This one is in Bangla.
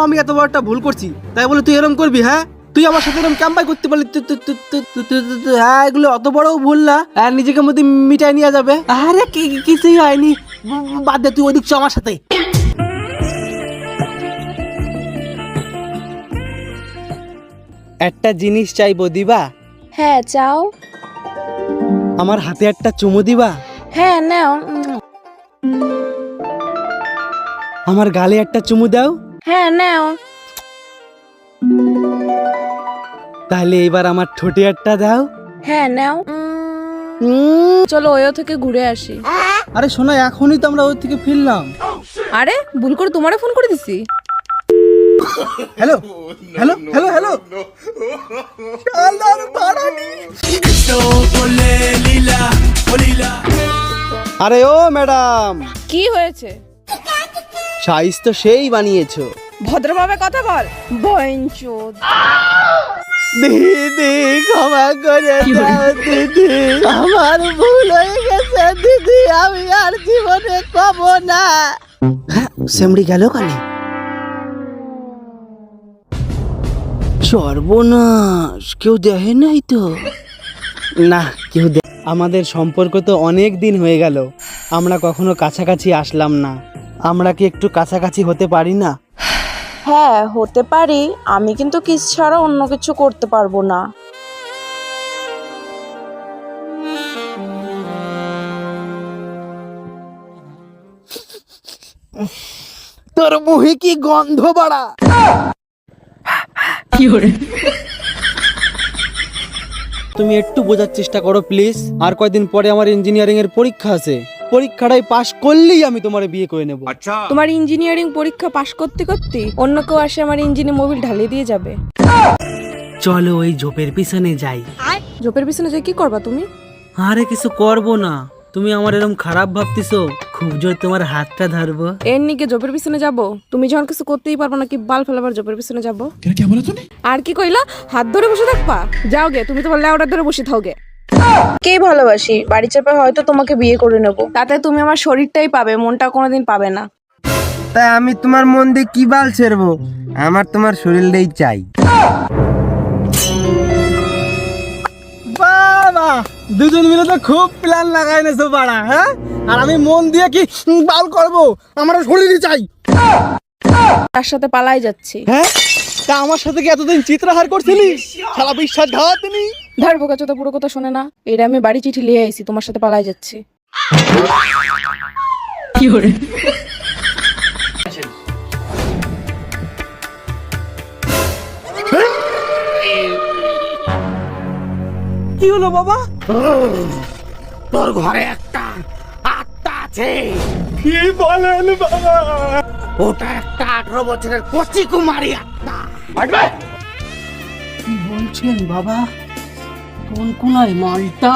আমি এত বড় একটা ভুল করছি তাই বলে তুই এরকম করবি? হ্যাঁ, তুই আমার সাথে এরকম ক্যাম্পাই করতে পারলি? হ্যাঁ, এগুলো অত বড় ভুল না, আর নিজেকে মধ্যে মিটাই নিয়ে যাবে। আরে কিছুই হয়নি, বাদ দে, তুই ওদিক চ আমার সাথে। একটা জিনিস চাইবো, দিবা? হ্যাঁ চাও। আমার হাতে একটা চুমু দিবা? হ্যাঁ নাও। আমার গালে একটা চুমু দাও। হ্যাঁ নাও। তাহলে এবার আমার ঠোঁটে একটা দাও। হ্যাঁ নাও। চলো ওয়ো থেকে ঘুরে আসি। আরে শোনো, এখনই তো আমরা ওই থেকে ফিরলাম। আরে ভুল করে তোমারে ফোন করে দিছি। হ্যালো হ্যালো হ্যালো হ্যালো, আরে ও ম্যাডাম, কি হয়েছে? সাইজ তো সেই বানিয়েছো। ভদ্রভাবে কথা বল। বইনচোদ। দিদি ক্ষমা করে দাও দিদি, আমার ভুল হয়ে গেছে দিদি, আমি আর জীবনে কব না। হ্যাঁ, সেমড়ি গেল কানে। সর্বনাশ, কেউ দেখে নাই তো? না, কেউ আমাদের সম্পর্ক তো অনেক দিন হয়ে গেল, আমরা কখনো কাছাকাছি আসলাম না। আমরা কি একটু কাছাকাছি হতে পারি না? হ্যাঁ হতে পারি, আমি কিন্তু কিস ছাড়া অন্য কিছু করতে পারবো না। তোর মুহে কি গন্ধ বাড়া! তুমি একটু বোঝার চেষ্টা করো প্লিজ। আর কয়দিন পরে আমার ইঞ্জিনিয়ারিং এর পরীক্ষা আছে, পরীক্ষাটাই পাশ করলেই আমি তোমার বিয়ে করে নেব। তোমার ইঞ্জিনিয়ারিং পরীক্ষা পাশ করতে করতে অন্য কেউ আসে আমার ইঞ্জিনে মোবিল ঢালিয়ে দিয়ে যাবে। চলো ওই ঝোপের পিছনে যাই। ঝোপের পিছনে যে কি করবা তুমি? আরে কিছু করবো না, তুমি আমার এরকম খারাপ ভাবতেছো? খুব জোর তোমার হাতটা ধরবো। এর নিকে ঝোপের পিছনে যাব? তুমি যখন কিছু করতেই পারবে না, কি বাল ফেলাবার ঝোপের পিছনে যাব? আর কি কইলা? হাত ধরে বসে থাকবা? যাও গে, তুমি তোমার লেওড়া ধরে বসে থাও গে। কে ভালোবাসি, বাড়ি চাপে হয়তো তোমাকে বিয়ে করে নেব, তাতে তুমি আমার শরীরটাই পাবে, মনটা কোনোদিন পাবে না। তাই আমি তোমার মন দিয়ে কি বাল ছেড়বো? আমার তোমার শরীরটাই চাই। বাবা, দুজন মিলে তো খুব প্ল্যান লাগাই নেছো বাড়া। হ্যাঁ, আর আমি মন দিয়ে কি বাল করবো? আমার শরীরই চাই। তার সাথে পালাই যাচ্ছি। হ্যাঁ, তা আমার সাথে কি এতদিন চিত্রহার করছিলি? সারা বিশ্বাসঘাত নি। ধর বোকা চোদা, পুরো কথা শোনে না। এটা আমি বাড়ি চিঠি লিয়ে আইছি, তোমার সাথে পালাই যাচ্ছি। কি হলো বাবা? তোর ঘরে একটা আত্মা আছে। কি বলেন বাবা? ওটা একটা 18 বছরের কচি কুমারী আত্মা। কি বলছেন বাবা? কোন কোনায় মালটা?